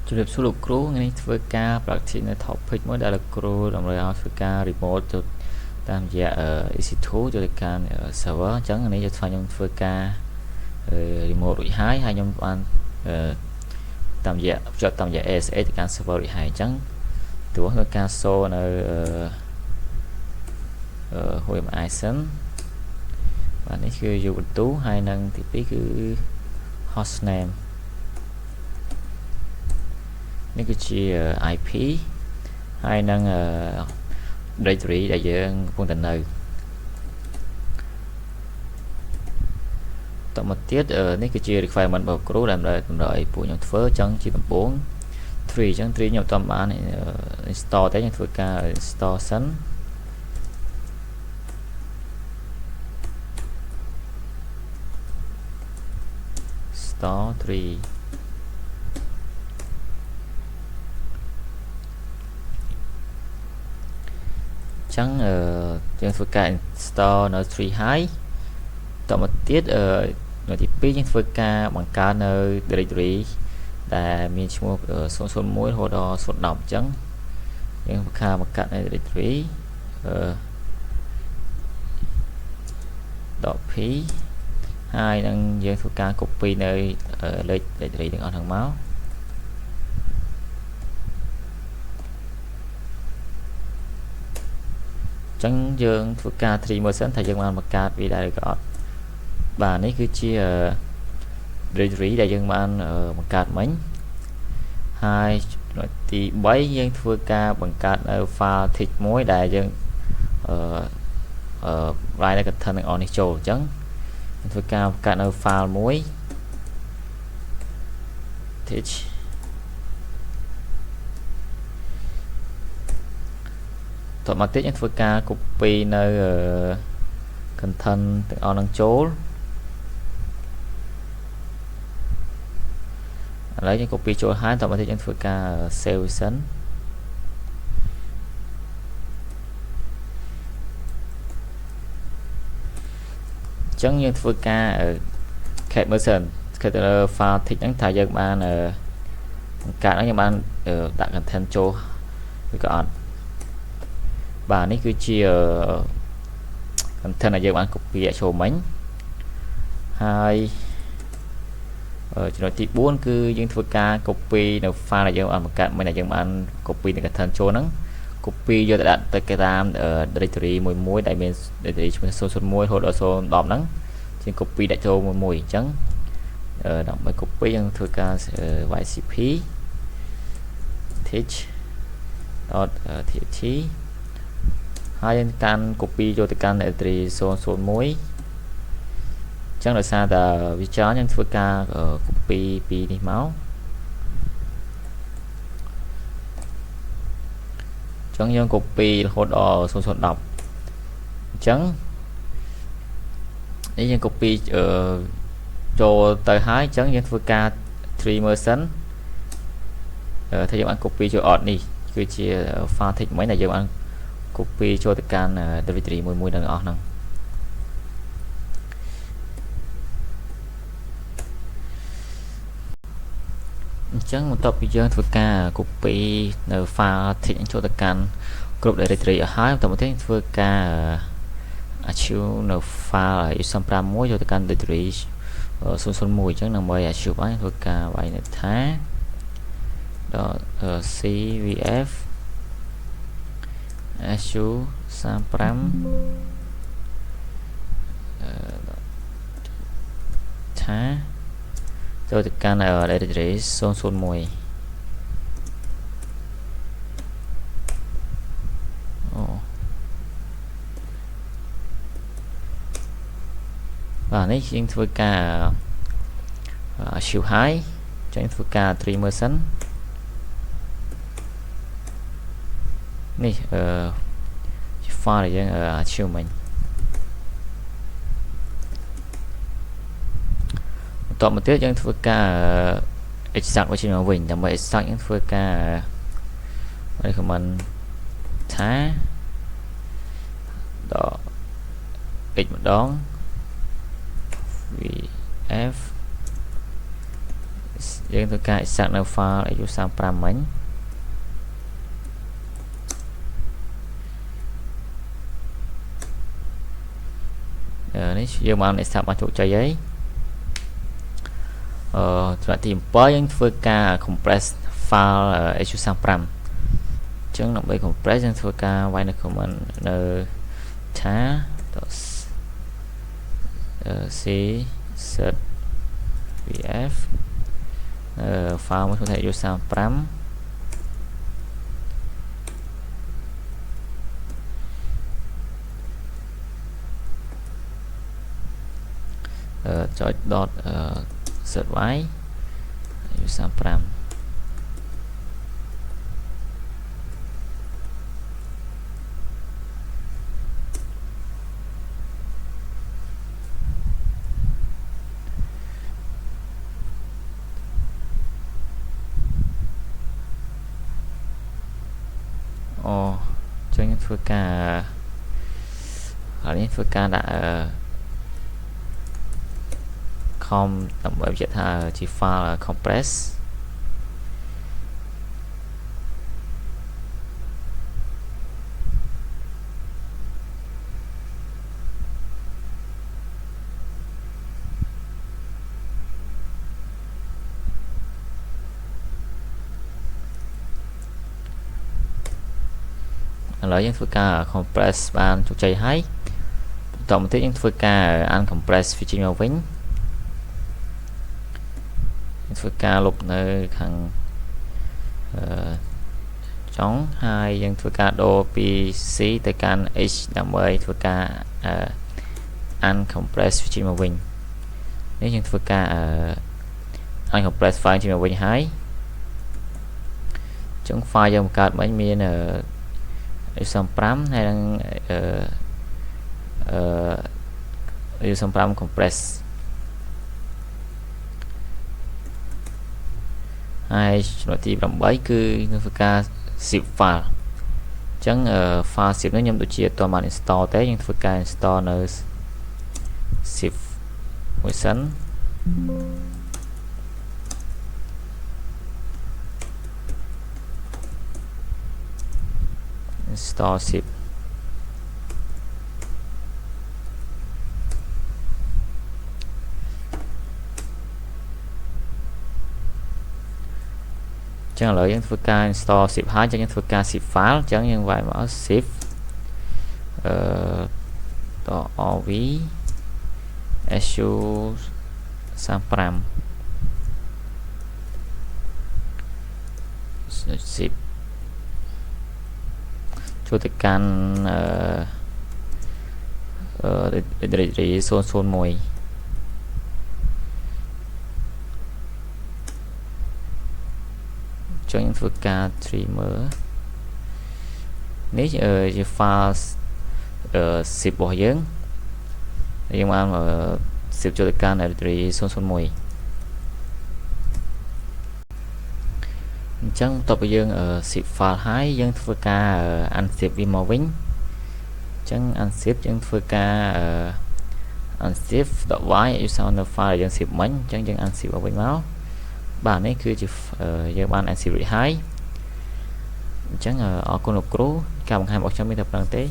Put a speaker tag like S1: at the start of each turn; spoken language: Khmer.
S1: จุดสรุปครูนี่ធ្វើការ practice នៅ topic មួយដែលគ្រូតម្រូវឲ្យធ្វើការ remote ទៅតាមរយៈ EC2 ទៅកាន់ server អញ្ចឹងនេះខ្ញុំធ្វើការ remote រួចហើយខ្ញុំបានតាមរយៈភ្ជាប់តាមរយៈ ASA ទៅកាន់ server រួចហើយអញ្ចឹងទោះធ្វើការសូនៅHMI សិនបាទនេះគឺ Ubuntu ហើយនឹងទី2គឺ hostname នេះគឺជា IP ហើយនឹង directory ដែលយើងកំពុងតែនៅតមកទៀតនេះគឺជា requirement របស់គ្រូដែលតម្រូវឲ្យពួកខ្ញុំធ្វើអញ្ចឹងជាដំបូង tree អញ្ចឹង tree ខ្ញុំអត់ទាន់បាន install ទេខ្ញុំធ្វើការ install សិនinstall tree ចឹងយើងធ្វើការ install នៅ tree ហើយតមកទៀតនៅទី2យើងធ្វើការបង្កើតនៅ directory ដែលមានឈ្មោះ 001 រហូតដល់ 010 អញ្ចឹងយើងបង្កើតនៅ directory .p ហើយនឹងយើងធ្វើការ copy នៅលេខ directory ទាំងអស់ហ្នឹងមកចឹងយើងធ្វើការ tree មើលសិនថាយើងបានបង្កើតវាដែរឬក៏អត់បាទនេះគឺជា directory ដែលយើងបានបង្កើតមិញហើយទី3យើងធ្វើការបង្កើតនៅ file text មួយដែលយើងwrite នៅ content ទាំងអស់នេះចូលអញ្ចឹងធ្វើការបង្កើតនៅ file មួយ textតមកទៀតយើងធ្វើការ copy នៅ content ទាំងអស់នឹងចូលឥឡូវយើង copy ចូលហើយតមកទៀតយើងធ្វើការ save សិនអញ្ចឹងយើងធ្វើការ capture មើលសិន capture ទៅលើ file text ហ្នឹងថាយើងបានបង្កើតហ្នឹងយើងបានដាក់ content ចូលឬក៏អត់បាទនេះគឺជា content ដែលយើងបាន copy ចូលមិញហើយចំណុចទី4គឺយើងធ្វើការ copy នៅ file ដែលយើងបានបង្កើតមិញដែលយើងបាន copy នៅ content ចូលហ្នឹង copy យកទៅដាក់ទៅតាម directory មួយដែលមាន directory ឈ្មោះ 001 រហូតដល់ 010 ហ្នឹងយើង copy ដាក់ចូលមួយអញ្ចឹងដើម្បី copy យើងធ្វើការ ycp text.txt ហើយយើងកាន់ copy យកទៅកាន់ directory 001ចឹងដោយសារតែវាច្រើនយើងធ្វើការ copy ពីនេះមកចឹងយើង copy រហូតដល់ 010 អញ្ចឹងនេះយើង copy ចូលទៅហើយអញ្ចឹងយើងធ្វើការ tree មើលសិនថាយើងបាន copy ចូលអត់នេះគឺជា file text មិញដែលយើងបាន copy ចូលទៅកាន់ directory មួយទាំងអស់ហ្នឹងអញ្ចឹងបន្ទាប់ពីយើងធ្វើការ copy នៅ file text ចូលទៅកាន់គ្រប់ directory អស់ហើយបន្ទាប់មកទៀតធ្វើការ archive នៅ file example 1ចូលទៅកាន់ directory 001អញ្ចឹងដើម្បី archive បានធ្វើការវាយនៅថា .cvf archive 35ថាចូលទៅកាន់ directory 001បាទនេះយើងធ្វើការ archive ហើយចឹងធ្វើការ tree មើលសិននេះfile ដែលយើង archive មិញបន្ទាប់មកទៀតយើងធ្វើការ extract វាចេញមកវិញដើម្បី extract យើងធ្វើការ recommend ថា x ម្ដង vf យើងធ្វើការ extract នៅ file AU35 មិញនេះយើងបាន extract បានជោគជ័យហើយចំណុចទី7យើងធ្វើការ compress file AU35 អញ្ចឹងដើម្បី compress យើងធ្វើការវាយនៅ command នៅ tar c set vf file មួយធ្វើ AU35 ចុច dot set y AU35 ចឹងធ្វើការហើយនេះធ្វើការដាក់com ដើម្បីបញ្ជាក់ថាជា file compress ឥឡូវយើងធ្វើការ compress បានជោគជ័យហើយបន្តមកទៀតយើងធ្វើការ uncompress វាចេញមកវិញធ្វើការលុបនៅខាងចុងហើយយើងធ្វើការដូរពី C ទៅកាន់ H ដើម្បីធ្វើការ uncompress វាចេញមកវិញនេះយើងធ្វើការ uncompress file ចេញមកវិញហើយចុង file យើងបង្កើតមិញមានAU35 ហើយនឹងAU35 compress ហើយចំណុចទី 8 គឺនឹងធ្វើការ zip file អញ្ចឹង file zip នេះខ្ញុំដូចជាអត់បាន install ទេយើងធ្វើការ install នៅ zip មួយសិនinstall zip ចឹងឥឡូវយើងធ្វើការ install zip ហើយចឹងយើងធ្វើការ zip file ចឹងយើងវាយមក zip .rv AU35 zip ចូលទៅកាន់ directory 001យើងធ្វើការ trimmer នេះជា file zip របស់យើងបាន zip ចូលទៅកាន់ directory 001អញ្ចឹងបន្ទាប់ពីយើង zip file ហើយយើងធ្វើការ unzip វាមកវិញអញ្ចឹង unzip យើងធ្វើការ unzip.y ឲ្យសនៅ file យើង zip មិញអញ្ចឹងយើង unzip មកវិញមកបាទនេះគឺជាយើងបាន unzip រួចហើយអញ្ចឹងអរគុណលោកគ្រូការបង្ហាញរបស់ខ្ញុំមានតែប៉ុណ្្នឹងទេ